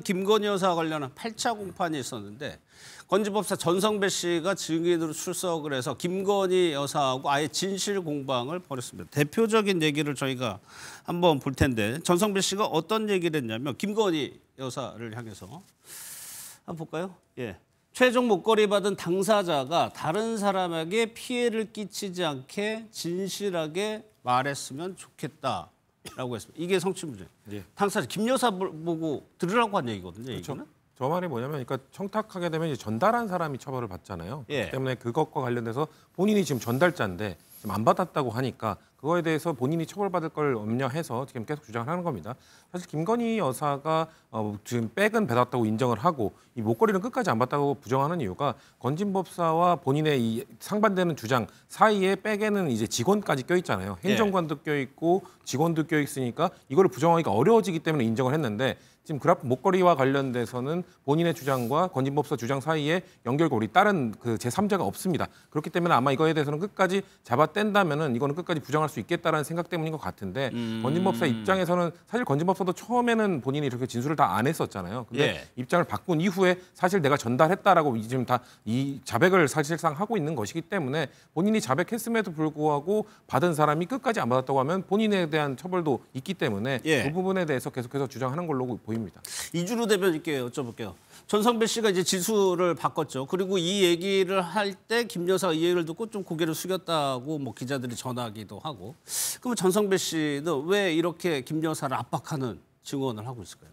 김건희 여사 관련한 8차 공판이 있었는데 건진법사 전성배 씨가 증인으로 출석을 해서 김건희 여사하고 아예 진실 공방을 벌였습니다. 대표적인 얘기를 저희가 한번 볼 텐데 전성배 씨가 어떤 얘기를 했냐면 김건희 여사를 향해서 한번 볼까요? 예. 최종 목걸이 받은 당사자가 다른 사람에게 피해를 끼치지 않게 진실하게 말했으면 좋겠다라고 했습니다. 이게 성취문제. 예. 당사자 김 여사 보고 들으라고 한 얘기거든요. 그렇죠. 이거는. 저 말이 뭐냐면, 그러니까 청탁하게 되면 이제 전달한 사람이 처벌을 받잖아요. 예. 그렇기 때문에 그것과 관련돼서 본인이 지금 전달자인데 지금 안 받았다고 하니까 그거에 대해서 본인이 처벌받을 걸 염려해서 지금 계속 주장을 하는 겁니다. 사실 김건희 여사가 지금 백은 받았다고 인정을 하고 이 목걸이는 끝까지 안 받았다고 부정하는 이유가 건진법사와 본인의 이 상반되는 주장 사이에 백에는 이제 직원까지 껴있잖아요. 행정관도 껴있고 직원도 껴있으니까 이거를 부정하기가 어려워지기 때문에 인정을 했는데 지금 그래프 목걸이와 관련돼서는 본인의 주장과 건진법사 주장 사이에 연결고리 다른 그 제3자가 없습니다. 그렇기 때문에 아마 이거에 대해서는 끝까지 잡아뗀다면은 이거는 끝까지 부정할 수 있겠다라는 생각 때문인 것 같은데 건진법사 입장에서는 사실 건진법사도 처음에는 본인이 이렇게 진술을 다 안 했었잖아요. 근데 입장을 바꾼 이후에 사실 내가 전달했다라고 지금 다 이 자백을 사실상 하고 있는 것이기 때문에 본인이 자백했음에도 불구하고 받은 사람이 끝까지 안 받았다고 하면 본인에 대한 처벌도 있기 때문에 그 부분에 대해서 계속해서 주장하는 걸로 보입니다. 이준우 대변인께 여쭤볼게요. 전성배 씨가 이제 진술을 바꿨죠. 그리고 이 얘기를 할 때 김 여사가 이 얘기를 듣고 좀 고개를 숙였다고 뭐 기자들이 전하기도 하고. 그러면 전성배 씨는 왜 이렇게 김 여사를 압박하는 증언을 하고 있을까요?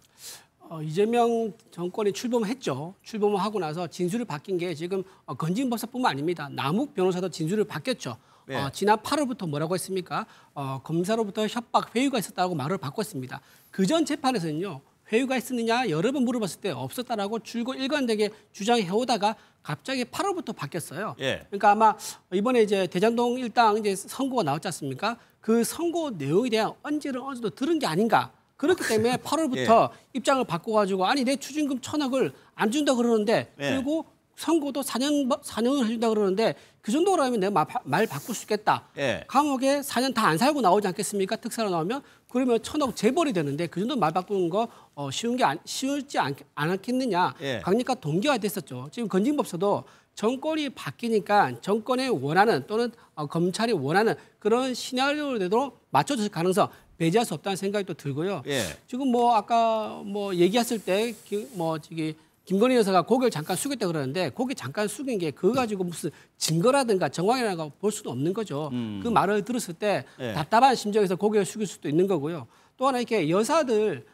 이재명 정권이 출범했죠. 출범을 하고 나서 진술을 바뀐 게 지금 건진법사뿐만 아닙니다. 남욱 변호사도 진술을 바뀌었죠. 네. 지난 8월부터 뭐라고 했습니까? 검사로부터 협박 회유가 있었다고 말을 바꿨습니다. 그전 재판에서는요. 회유가 있었느냐 여러 번 물어봤을 때 없었다라고 줄곧 일관되게 주장해오다가 갑자기 8월부터 바뀌었어요. 그러니까 아마 이번에 이제 대장동 일당 이제 선고가 나왔지 않습니까? 그 선고 내용에 대한 언질을 어느 정도 들은 게 아닌가. 그렇기 때문에 8월부터 입장을 바꿔가지고 아니 내 추징금 1,000억을 안 준다 그러는데 그리고 선고도 4년을 해준다 그러는데 그 정도라면 내가 말 바꿀 수 있겠다. 감옥에 4년 다 안 살고 나오지 않겠습니까? 특사로 나오면 그러면 1,000억 재벌이 되는데 그 정도 말 바꾸는 거 쉬울지 않겠느냐. 강력한 동기화 됐었죠. 지금 건진법사도 정권이 바뀌니까 정권의 원하는 또는 검찰이 원하는 그런 시나리오대로 맞춰줄 가능성 배제할 수 없다는 생각이 또 들고요. 지금 뭐 아까 뭐 얘기했을 때 김건희 여사가 고개를 잠깐 숙였다 그러는데 고개 잠깐 숙인 게 그거 가지고 무슨 증거라든가 정황이라든가 볼 수도 없는 거죠. 그 말을 들었을 때 답답한 심정에서 고개를 숙일 수도 있는 거고요. 또 하나 이렇게 여사들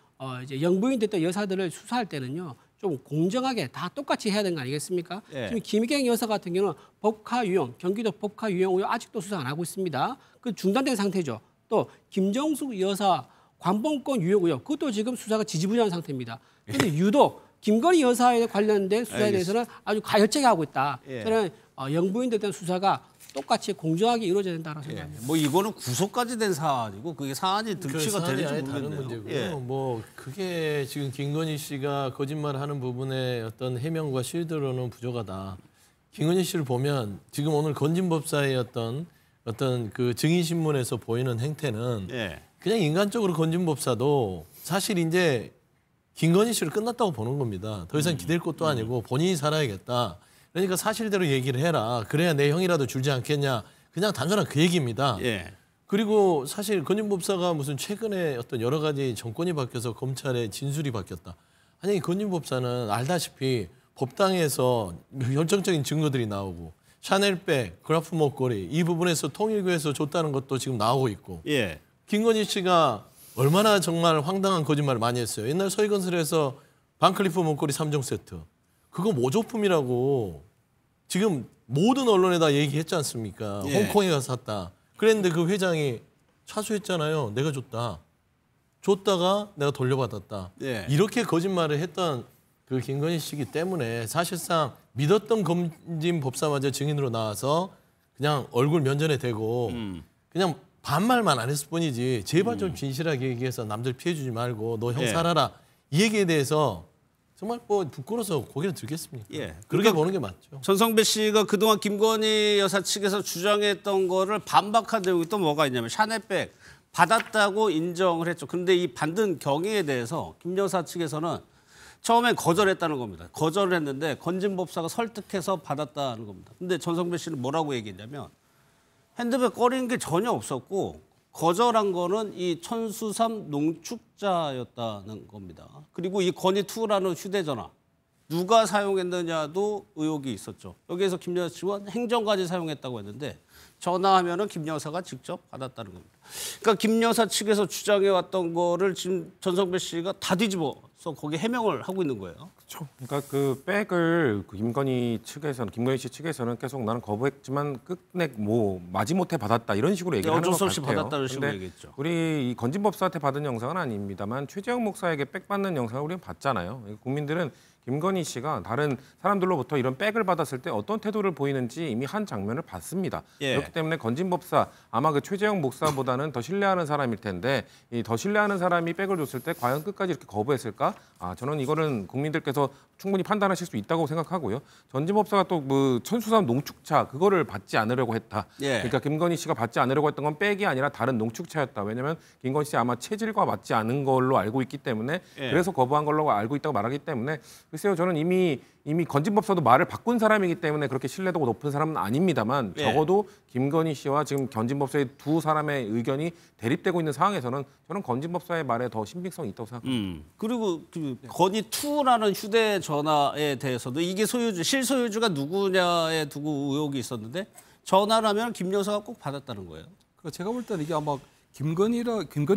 이제 영부인 됐던 여사들을 수사할 때는요. 좀 공정하게 다 똑같이 해야 되는 거 아니겠습니까? 지금 김희경 여사 같은 경우는 법카 유용, 경기도 법카 유용 의혹 아직도 수사 안 하고 있습니다. 그 중단된 상태죠. 또 김정숙 여사 관봉권 유용 의혹 그것도 지금 수사가 지지부진한 상태입니다. 그런데 유독 김건희 여사에 관련된 수사에 대해서는 아주 가열차게 하고 있다. 저는 영부인에 대한 수사가 똑같이 공정하게 이루어져야 된다고 생각합니다. 뭐 이거는 구속까지 된 사안이고 그게 사안이 등치가 되는지 다른 문제고요. 뭐 그게 지금 김건희 씨가 거짓말하는 부분에 어떤 해명과 실드로는 부족하다. 김건희 씨를 보면 지금 오늘 건진법사의 어떤 그 증인 신문에서 보이는 행태는 그냥 인간적으로 건진법사도 사실 이제 김건희 씨를 끝났다고 보는 겁니다. 더 이상 기댈 것도 아니고 본인이 살아야겠다. 그러니까 사실대로 얘기를 해라. 그래야 내 형이라도 줄지 않겠냐. 그냥 단순한 그 얘기입니다. 그리고 사실 건진법사가 무슨 최근에 어떤 여러 가지 정권이 바뀌어서 검찰의 진술이 바뀌었다. 아니 건진법사는 알다시피 법당에서 결정적인 증거들이 나오고 샤넬백, 그라프 목걸이 이 부분에서 통일교에서 줬다는 것도 지금 나오고 있고 김건희 씨가 얼마나 정말 황당한 거짓말을 많이 했어요. 옛날 서희건설에서 반클리프 목걸이 3종 세트. 그거 모조품이라고 지금 모든 언론에다 얘기했지 않습니까? 홍콩에 가서 샀다. 그랬는데 그 회장이 차수했잖아요. 내가 줬다. 줬다가 내가 돌려받았다. 이렇게 거짓말을 했던 그 김건희 씨기 때문에 사실상 믿었던 건진법사마저 증인으로 나와서 그냥 얼굴 면전에 대고 그냥 반말만 안 했을 뿐이지 제발 좀 진실하게 얘기해서 남들 피해 주지 말고 너 형 살아라. 이 얘기에 대해서 정말 뭐 부끄러워서 고개를 들겠습니까? 그렇게 보는 게 맞죠. 전성배 씨가 그동안 김건희 여사 측에서 주장했던 거를 반박한 내용이 또 뭐가 있냐면 샤넬백 받았다고 인정을 했죠. 그런데 이 받은 경위에 대해서 김 여사 측에서는 처음엔 거절했다는 겁니다. 거절을 했는데 건진법사가 설득해서 받았다는 겁니다. 근데 전성배 씨는 뭐라고 얘기했냐면 핸드백 꺼리는 게 전혀 없었고 거절한 거는 이 천수삼 농축자였다는 겁니다. 그리고 이 건의2라는 휴대전화 누가 사용했느냐도 의혹이 있었죠. 여기에서 김 여사 측은 행정관이 사용했다고 했는데 전화하면은 김 여사가 직접 받았다는 겁니다. 그러니까 김 여사 측에서 주장해왔던 거를 지금 전성배 씨가 다 뒤집어서 거기 해명을 하고 있는 거예요. 그렇죠. 그러니까 그 백을 김건희 씨 측에서는 계속 나는 거부했지만 끝내 뭐 마지못해 받았다 이런 식으로 얘기를 하는 것 어쩔 수 같아요. 없이 받았다는 식으로 얘기했죠. 우리 이 건진 법사한테 받은 영상은 아닙니다만 최재형 목사에게 백 받는 영상을 우리는 봤잖아요. 국민들은 김건희 씨가 다른 사람들로부터 이런 백을 받았을 때 어떤 태도를 보이는지 이미 한 장면을 봤습니다. 예. 그렇기 때문에 건진 법사 아마 그 최재형 목사보다는 더 신뢰하는 사람일 텐데 이 더 신뢰하는 사람이 백을 줬을 때 과연 끝까지 이렇게 거부했을까? 저는 이거는 국민들께서 충분히 판단하실 수 있다고 생각하고요. 전진 법사가 또 뭐 천수삼 농축차 그거를 받지 않으려고 했다. 예. 그러니까 김건희 씨가 받지 않으려고 했던 건 백이 아니라 다른 농축차였다. 왜냐하면 김건희 씨 아마 체질과 맞지 않은 걸로 알고 있기 때문에 예. 그래서 거부한 걸로 알고 있다고 말하기 때문에 글쎄요. 저는 이미 건진 법사도 말을 바꾼 사람이기 때문에 그렇게 신뢰도가 높은 사람은 아닙니다만 예. 적어도 김건희 씨와 지금 건진 법사의 두 사람의 의견이 대립되고 있는 상황에서는 저는 건진 법사의 말에 더 신빙성이 있다고 생각합니다. 그리고 그 건의2라는 휴대전화에 대해서도 이게 실소유주가 누구냐에 두고 의혹이 있었는데 전화를 하면 김 여사가 꼭 받았다는 거예요. 그 제가 볼 때는 이게 아마 김건희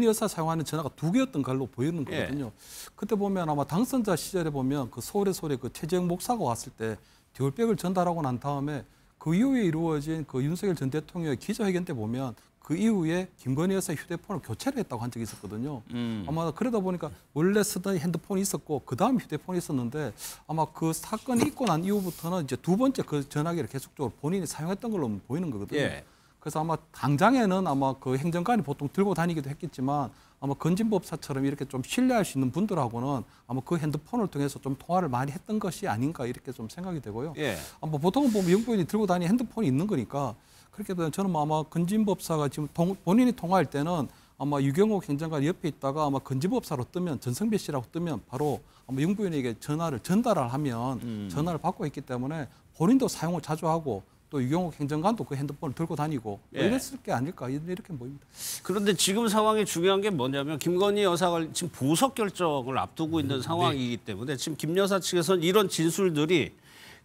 여사 사용하는 전화가 2개였던 걸로 보이는 거거든요. 그때 보면 아마 당선자 시절에 보면 그 서울의 소리 그 최재형 목사가 왔을 때 듀얼백을 전달하고 난 다음에 그 이후에 이루어진 그 윤석열 전 대통령의 기자회견 때 보면 그 이후에 김건희 여사의 휴대폰을 교체를 했다고 한 적이 있었거든요. 아마 그러다 보니까 원래 쓰던 핸드폰이 있었고 그 다음 휴대폰이 있었는데 아마 그 사건이 있고 난 이후부터는 이제 두 번째 그 전화기를 계속적으로 본인이 사용했던 걸로 보이는 거거든요. 예. 그래서 아마 당장에는 아마 그 행정관이 보통 들고 다니기도 했겠지만 아마 건진법사처럼 이렇게 좀 신뢰할 수 있는 분들하고는 아마 그 핸드폰을 통해서 좀 통화를 많이 했던 것이 아닌가 이렇게 좀 생각이 되고요. 예. 아마 보통은 보면 영부인이 들고 다니는 핸드폰이 있는 거니까 그렇게 되면 저는 아마 건진법사가 지금 본인이 통화할 때는 아마 유경옥 행정관 옆에 있다가 아마 건진법사로 뜨면 전성배 씨라고 뜨면 바로 아마 영부인에게 전화를 전달을 하면 전화를 받고 있기 때문에 본인도 사용을 자주 하고 또 유경옥 행정관도 그 핸드폰을 들고 다니고 예. 이랬을 게 아닐까 이렇게 보입니다. 그런데 지금 상황이 중요한 게 뭐냐면 김건희 여사가 지금 보석 결정을 앞두고 있는 상황이기 때문에 지금 김 여사 측에서는 이런 진술들이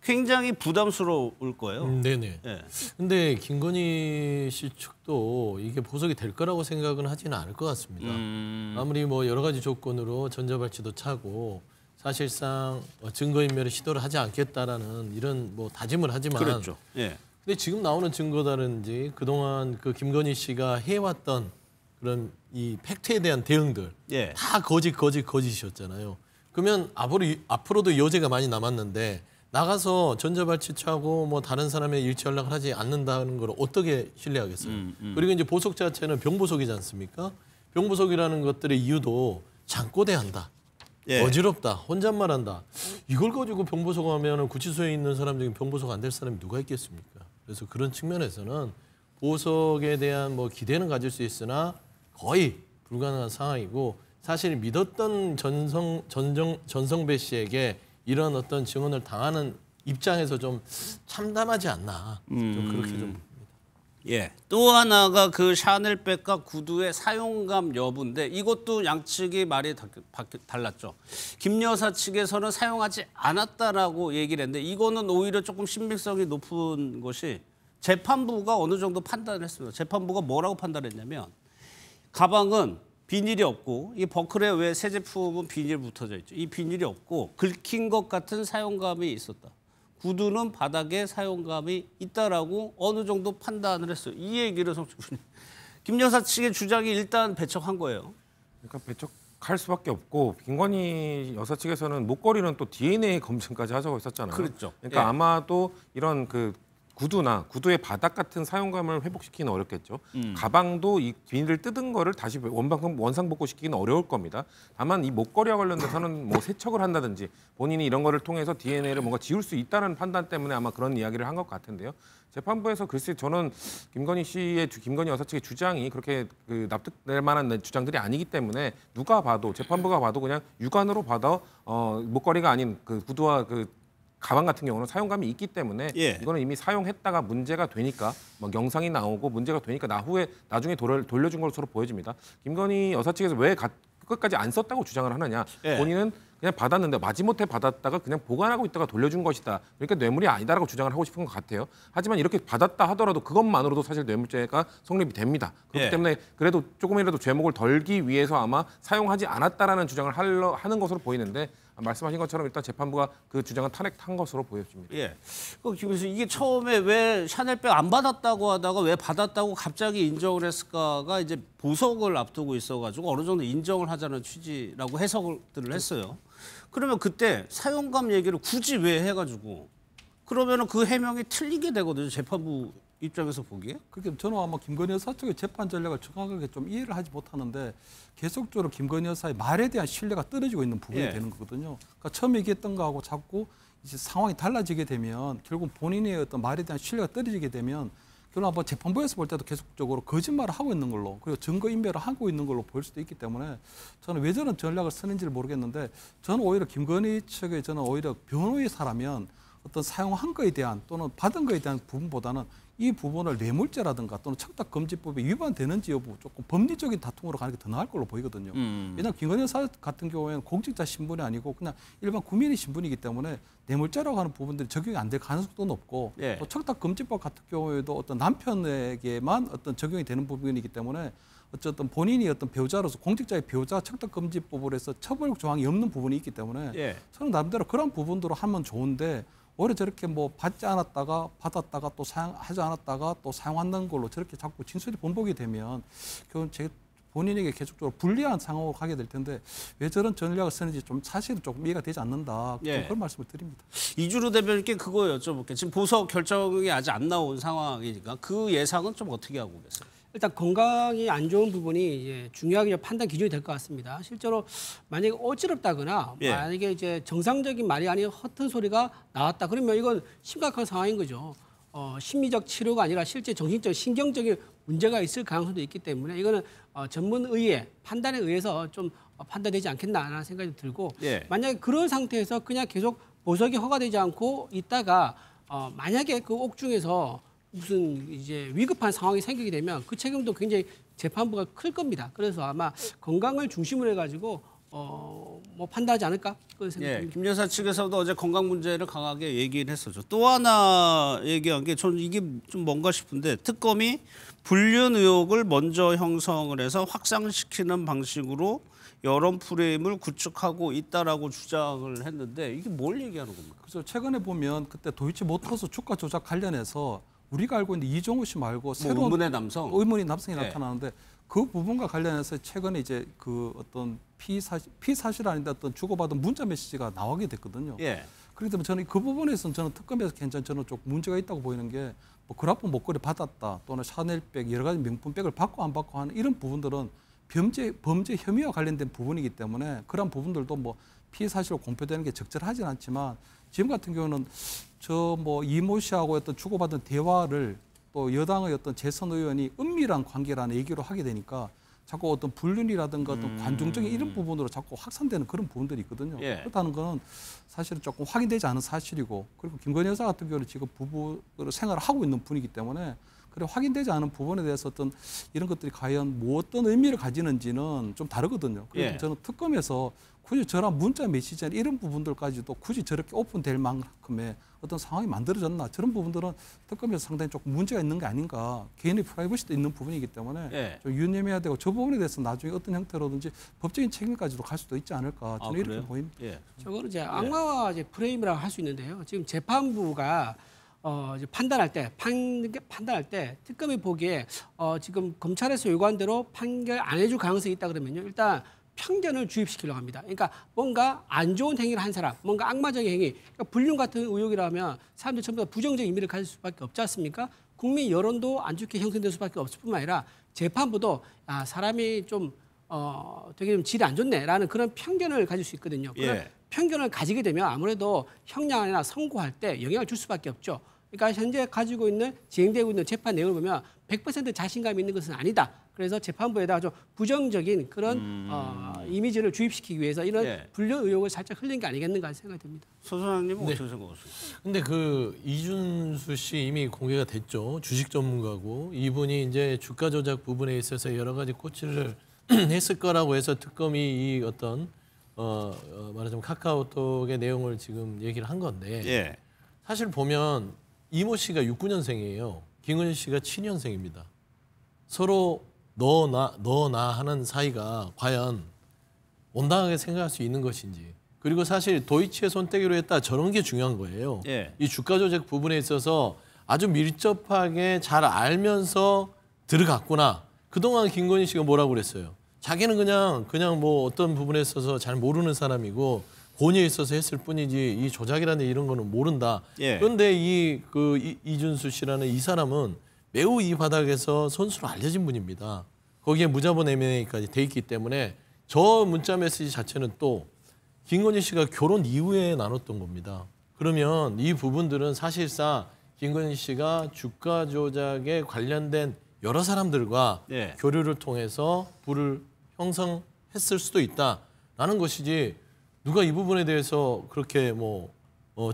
굉장히 부담스러울 거예요. 네네. 예. 근데 김건희 씨 측도 이게 보석이 될 거라고 생각은 하지는 않을 것 같습니다. 아무리 뭐 여러 가지 조건으로 전자발찌도 차고 사실상 증거인멸의 시도를 하지 않겠다라는 이런 뭐 다짐을 하지만 그렇죠. 예. 근데 지금 나오는 증거다든지 그동안 그 김건희 씨가 해왔던 그런 이 팩트에 대한 대응들 예. 다 거짓이었잖아요. 그러면 앞으로도 여죄가 많이 남았는데 나가서 전자발찌 차고 뭐 다른 사람의 일치 연락을 하지 않는다는 걸 어떻게 신뢰하겠어요? 그리고 이제 보석 자체는 병보석이지 않습니까? 병보석이라는 것들의 이유도 잠꼬대한다. 예. 어지럽다. 혼잣말한다. 이걸 가지고 병보석 하면 구치소에 있는 사람 중에 병보석 안 될 사람이 누가 있겠습니까? 그래서 그런 측면에서는 보석에 대한 뭐 기대는 가질 수 있으나 거의 불가능한 상황이고 사실 믿었던 전성배 씨에게 이런 어떤 증언을 당하는 입장에서 좀 참담하지 않나. 좀 그렇게 좀 봅니다. 예. 또 하나가 그 샤넬백과 구두의 사용감 여부인데 이것도 양측이 말이 달랐죠. 김 여사 측에서는 사용하지 않았다라고 얘기를 했는데 이거는 오히려 조금 신빙성이 높은 것이 재판부가 어느 정도 판단을 했습니다. 재판부가 뭐라고 판단했냐면 가방은 비닐이 없고 이 버클에 왜 새 제품은 비닐 붙어져 있죠. 이 비닐이 없고 긁힌 것 같은 사용감이 있었다. 구두는 바닥에 사용감이 있다라고 어느 정도 판단을 했어요. 이 얘기를 김 여사 측의 주장이 일단 배척한 거예요. 그러니까 배척할 수밖에 없고 김건희 여사 측에서는 목걸이는 또 DNA 검증까지 하자고 했었잖아요. 그렇죠. 그러니까 예. 아마도 이런 그 구두의 바닥 같은 사용감을 회복시키기는 어렵겠죠. 가방도 이 비닐을 뜯은 거를 다시 원상복구시키기는 어려울 겁니다. 다만 이 목걸이와 관련돼서는 뭐 세척을 한다든지 본인이 이런 거를 통해서 DNA를 뭔가 지울 수 있다는 판단 때문에 아마 그런 이야기를 한 것 같은데요. 재판부에서 글쎄 저는 김건희 여사 측의 주장이 그렇게 납득될 만한 주장들이 아니기 때문에 누가 봐도 재판부가 봐도 그냥 육안으로 봐도 목걸이가 아닌 그 구두와 그 가방 같은 경우는 사용감이 있기 때문에 예. 이거는 이미 사용했다가 문제가 되니까 막 영상이 나오고 문제가 되니까 나중에 돌려준 것으로 보여집니다. 김건희 여사 측에서 왜 끝까지 안 썼다고 주장을 하느냐? 예. 본인은 그냥 받았는데 마지못해 받았다가 그냥 보관하고 있다가 돌려준 것이다. 그러니까 뇌물이 아니다라고 주장을 하고 싶은 것 같아요. 하지만 이렇게 받았다 하더라도 그것만으로도 사실 뇌물죄가 성립이 됩니다. 그렇기 예. 때문에 그래도 조금이라도 죄목을 덜기 위해서 아마 사용하지 않았다라는 주장을 하는 것으로 보이는데 말씀하신 것처럼 일단 재판부가 그 주장은 탄핵한 것으로 보여집니다. 예. 김 교수 이게 처음에 왜 샤넬백 안 받았다고 하다가 왜 받았다고 갑자기 인정을 했을까가 이제 보석을 앞두고 있어가지고 어느 정도 인정을 하자는 취지라고 해석들을 했어요. 그러면 그때 사용감 얘기를 굳이 왜 해가지고 그러면은 그 해명이 틀리게 되거든요. 재판부 입장에서 보기에. 그렇게 저는 아마 김건희 여사 쪽의 재판 전략을 정확하게 좀 이해를 하지 못하는데 계속적으로 김건희 여사의 말에 대한 신뢰가 떨어지고 있는 부분이 예. 되는 거거든요. 그러니까 처음 얘기했던 거하고 자꾸 이제 상황이 달라지게 되면 결국 본인의 어떤 말에 대한 신뢰가 떨어지게 되면 결국 아마 재판부에서 볼 때도 계속적으로 거짓말을 하고 있는 걸로 그리고 증거 인멸을 하고 있는 걸로 보일 수도 있기 때문에 저는 왜 저런 전략을 쓰는지를 모르겠는데 저는 오히려 김건희 측에 저는 오히려 변호의사라면 어떤 사용한 거에 대한 또는 받은 거에 대한 부분보다는 이 부분을 뇌물죄라든가 또는 청탁금지법에 위반되는지 여부 조금 법리적인 다툼으로 가는 게 더 나을 걸로 보이거든요. 왜냐하면 김건희 여사 같은 경우에는 공직자 신분이 아니고 그냥 일반 국민의 신분이기 때문에 뇌물죄라고 하는 부분들이 적용이 안 될 가능성도 높고 예. 또 청탁금지법 같은 경우에도 어떤 남편에게만 어떤 적용이 되는 부분이기 때문에 어쨌든 본인이 어떤 배우자로서 공직자의 배우자 청탁금지법으로 해서 처벌 조항이 없는 부분이 있기 때문에 예. 저는 나름대로 그런 부분으로 하면 좋은데 오히려 저렇게 뭐 받지 않았다가 받았다가 또 사용하지 않았다가 또 사용한다는 걸로 저렇게 자꾸 진술이 번복이 되면 그건 본인에게 계속적으로 불리한 상황으로 가게 될 텐데 왜 저런 전략을 쓰는지 좀 사실은 조금 이해가 되지 않는다. 예. 그런 말씀을 드립니다. 이주로 대변인께 그거 여쭤볼게요. 지금 보석 결정이 아직 안 나온 상황이니까 그 예상은 좀 어떻게 하고 계세요? 일단 건강이 안 좋은 부분이 이제 중요하게 판단 기준이 될 것 같습니다. 실제로 만약에 어지럽다거나 예. 만약에 이제 정상적인 말이 아닌 허튼 소리가 나왔다 그러면 이건 심각한 상황인 거죠. 심리적 치료가 아니라 실제 정신적, 신경적인 문제가 있을 가능성도 있기 때문에 이거는 전문의의 판단에 의해서 좀 판단되지 않겠나라는 생각이 들고 예. 만약에 그런 상태에서 그냥 계속 보석이 허가되지 않고 있다가 만약에 그 옥중에서 무슨 이제 위급한 상황이 생기게 되면 그 책임도 굉장히 재판부가 클 겁니다. 그래서 아마 건강을 중심으로 해가지고 뭐 판단하지 않을까 그런 생각이 예, 듭니다. 김 여사 측에서도 어제 건강 문제를 강하게 얘기를 했었죠. 또 하나 얘기한 게 저는 이게 좀 뭔가 싶은데 특검이 불륜 의혹을 먼저 형성을 해서 확산시키는 방식으로 여론 프레임을 구축하고 있다라고 주장을 했는데 이게 뭘 얘기하는 겁니까? 그래서 최근에 보면 그때 도이치모터스 주가 조작 관련해서 우리가 알고 있는 이종우 씨 말고 새로운 의문의 남성. 의문의 남성이 네. 나타나는데 그 부분과 관련해서 최근에 이제 그 어떤 피사실 아닌데 어떤 주고받은 문자 메시지가 나오게 됐거든요. 예. 그렇기 때문에 저는 그 부분에서는 저는 특검에서 저는 좀 문제가 있다고 보이는 게 뭐 그라폰 목걸이 받았다 또는 샤넬백 여러 가지 명품백을 받고 안 받고 하는 이런 부분들은 범죄 혐의와 관련된 부분이기 때문에 그런 부분들도 뭐 피해 사실로 공표되는 게 적절하지는 않지만 지금 같은 경우는 저 뭐 이모 씨하고 어떤 주고받은 대화를 또 여당의 어떤 재선 의원이 은밀한 관계라는 얘기로 하게 되니까 자꾸 어떤 불륜이라든가 어떤 관중적인 이런 부분으로 자꾸 확산되는 그런 부분들이 있거든요. 예. 그렇다는 건 사실은 조금 확인되지 않은 사실이고 그리고 김건희 여사 같은 경우는 지금 부부로 생활을 하고 있는 분이기 때문에 그래 확인되지 않은 부분에 대해서 어떤 이런 것들이 과연 뭐 어떤 의미를 가지는지는 좀 다르거든요. 그래서 예. 저는 특검에서 굳이 저런 문자 메시지 이런 부분들까지도 굳이 저렇게 오픈될 만큼의 어떤 상황이 만들어졌나 저런 부분들은 특검에서 상당히 조금 문제가 있는 게 아닌가 개인의 프라이버시도 있는 부분이기 때문에 예. 좀 유념해야 되고 저 부분에 대해서 나중에 어떤 형태로든지 법적인 책임까지도 갈 수도 있지 않을까 저는 이렇게 그래요? 보입니다. 예. 저거는 이제 악마와 이제 프레임이라고 할 수 있는데요. 지금 재판부가 이제 판단할 때 특검이 보기에 지금 검찰에서 요구한 대로 판결 안 해줄 가능성이 있다 그러면요. 일단 편견을 주입시키려고 합니다. 그러니까 뭔가 안 좋은 행위를 한 사람, 뭔가 악마적인 행위, 그러니까 불륜 같은 의혹이라면 사람들이 전부 다 부정적 의미를 가질 수밖에 없지 않습니까? 국민 여론도 안 좋게 형성될 수밖에 없을 뿐만 아니라 재판부도 사람이 좀 되게 좀 질이 안 좋네라는 그런 편견을 가질 수 있거든요. 그런 편견을 가지게 되면 아무래도 형량이나 선고할 때 영향을 줄 수밖에 없죠. 그러니까 현재 가지고 있는 진행되고 있는 재판 내용을 보면 100% 자신감 있는 것은 아니다. 그래서 재판부에다가 좀 부정적인 그런 이미지를 주입시키기 위해서 이런 불륜 의혹을 살짝 흘린 게 아니겠는가 생각이 듭니다. 서 소장님은 어떻게 생각하세요? 근데 그 이준수 씨 이미 공개가 됐죠. 주식 전문가고 이분이 이제 주가 조작 부분에 있어서 여러 가지 코치를 했을 거라고 해서 특검이 이 어떤 말하자면 카카오톡의 내용을 지금 얘기를 한 건데 사실 보면 이모 씨가 69년생이에요. 김건희 씨가 7년생입니다. 서로 너 나 하는 사이가 과연 온당하게 생각할 수 있는 것인지. 그리고 사실 도이치의 손떼기로 했다 저런 게 중요한 거예요. 이 주가 조작 부분에 있어서 아주 밀접하게 잘 알면서 들어갔구나. 그동안 김건희 씨가 뭐라고 그랬어요? 자기는 그냥 뭐 어떤 부분에 있어서 잘 모르는 사람이고 권위에 있어서 했을 뿐이지 이 조작이라는 이런 거는 모른다. 그런데 이준수 씨라는 이 사람은 매우 이 바닥에서 선수로 알려진 분입니다. 거기에 무자본 M&A까지 돼 있기 때문에 저 문자 메시지 자체는 또 김건희 씨가 결혼 이후에 나눴던 겁니다. 그러면 이 부분들은 사실상 김건희 씨가 주가 조작에 관련된 여러 사람들과 교류를 통해서 부를 형성했을 수도 있다라는 것이지 누가 이 부분에 대해서 그렇게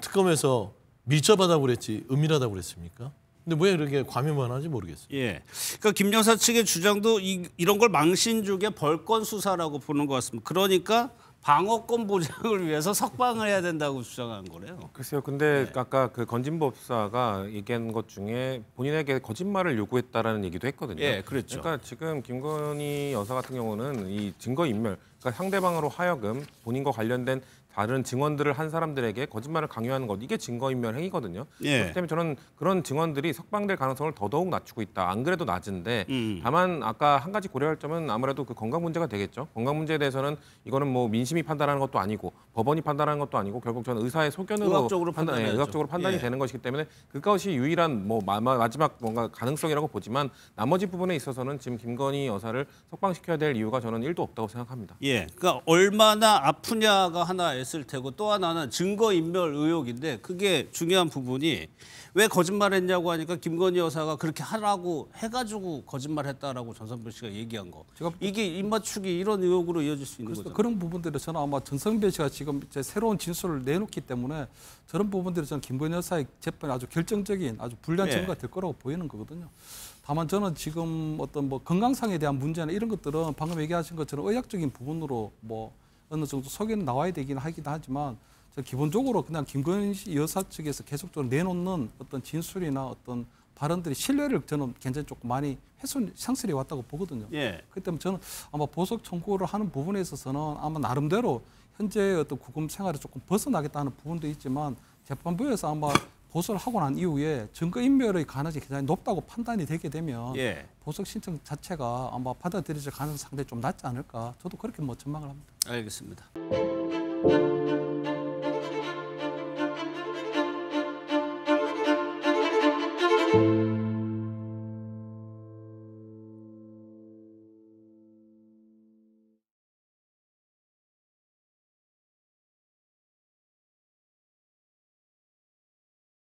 특검에서 밀접하다고 그랬지 은밀하다고 그랬습니까? 근데 왜 그렇게 과민반하는지 모르겠어요. 그러니까 김 여사 측의 주장도 이런 걸 망신주게 벌건 수사라고 보는 것 같습니다. 그러니까 방어권 보장을 위해서 석방을 해야 된다고 주장한 거래요. 글쎄요. 근데 아까 그 건진법사가 얘기한 것 중에 본인에게 거짓말을 요구했다라는 얘기도 했거든요. 그랬죠. 그러니까 지금 김건희 여사 같은 경우는 이 증거인멸, 그러니까 상대방으로 하여금 본인과 관련된 다른 증언들을 한 사람들에게 거짓말을 강요하는 것, 이게 증거인멸 행위거든요. 그렇기 때문에 저는 그런 증언들이 석방될 가능성을 더더욱 낮추고 있다. 안 그래도 낮은데 다만 아까 한 가지 고려할 점은 아무래도 그 건강 문제가 되겠죠. 건강 문제에 대해서는 이거는 뭐 민심이 판단하는 것도 아니고 법원이 판단하는 것도 아니고 결국 저는 의사의 소견으로 의학적으로 판단이 되는 것이기 때문에 그것이 유일한 마지막 뭔가 가능성이라고 보지만 나머지 부분에 있어서는 지금 김건희 여사를 석방시켜야 될 이유가 저는 1도 없다고 생각합니다. 그러니까 얼마나 아프냐가 하나 했을 테고 또 하나는 증거인멸 의혹인데 그게 중요한 부분이 왜 거짓말했냐고 하니까 김건희 여사가 그렇게 하라고 해가지고 거짓말했다라고 전성배 씨가 얘기한 거. 이게 입맞추기 이런 의혹으로 이어질 수 있는 거죠. 그런 부분들을 저는 아마 전성배 씨가 지금 이제 새로운 진술을 내놓기 때문에 저런 부분들이 저는 김건희 여사의 재판에 아주 결정적인 아주 불리한 증거가 될 거라고 보이는 거거든요. 다만 저는 지금 어떤 건강상에 대한 문제나 이런 것들은 방금 얘기하신 것처럼 의학적인 부분으로 어느 정도 소견이 나와야 되긴 하긴 하지만 기본적으로 그냥 김건희 여사 측에서 계속적으로 내놓는 어떤 진술이나 어떤 발언들이 신뢰를 저는 굉장히 조금 많이 상실해 왔다고 보거든요. 그렇기 때문에 저는 아마 보석 청구를 하는 부분에 있어서는 아마 나름대로 현재 어떤 구금 생활을 조금 벗어나겠다는 부분도 있지만 재판부에서 아마 보석을 하고 난 이후에 증거인멸의 가능성이 굉장히 높다고 판단이 되게 되면 보석 신청 자체가 아마 받아들여질 가능성이 상당히 좀 낮지 않을까 저도 그렇게 전망을 합니다. 알겠습니다.